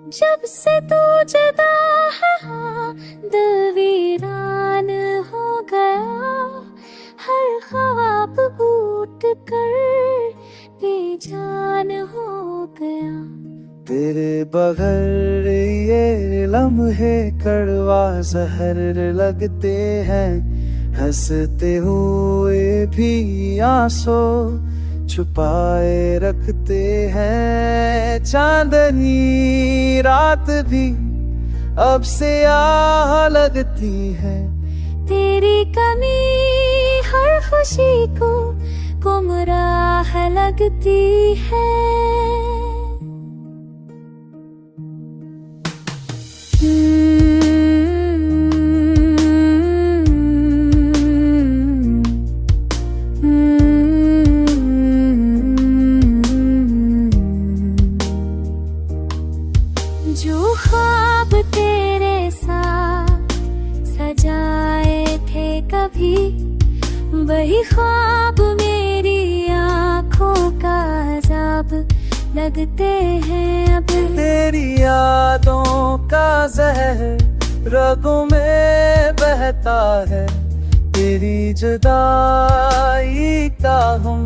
जब से तू जुदा है दिल वीरान हो गया, हर ख्वाब टूट कर बेजान हो गया। तेरे बगैर ये लम्हे कड़वा जहर लगते हैं, हंसते हुए भी आंसू छुपाए रखते हैं। चांदनी रात भी अब से आह लगती है, तेरी कमी हर खुशी को गुमराह लगती है। जो ख्वाब तेरे साथ सजाए थे कभी, वही ख्वाब मेरी आँखों का अज़ाब लगते हैं अब। तेरी यादों का जहर रगों में बहता है, तेरी जुदाई का हम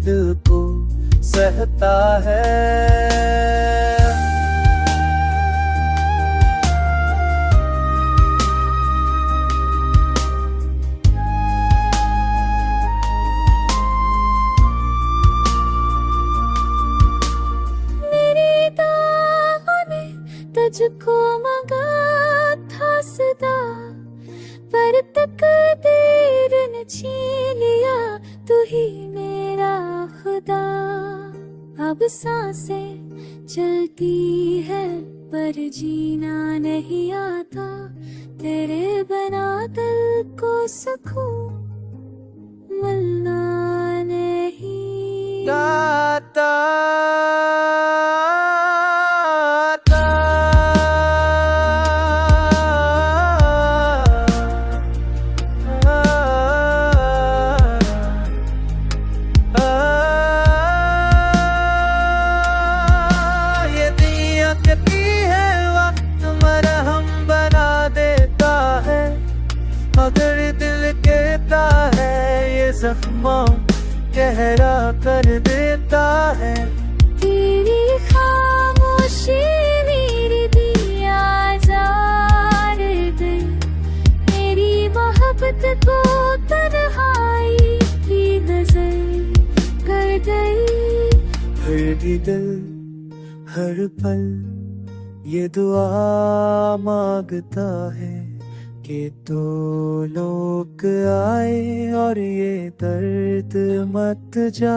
दिल को सहता है। तुझको मंगा था सदा, पर तकदीर ने छीन लिया तू ही मेरा खुदा। अब सांसें चलती है पर जीना नहीं आता, तेरे बना दिल को सुकून मिलना नहीं आता। मगर दिल कहता है ये जख्मों गहरा कर देता है। तेरी खामोशी मेरी दिया जार दे, मेरी मोहब्बत को तन्हाई की नजर कर गई। हर दिल हर पल ये दुआ मांगता है कि तो लोग आए और ये दर्द मत जा।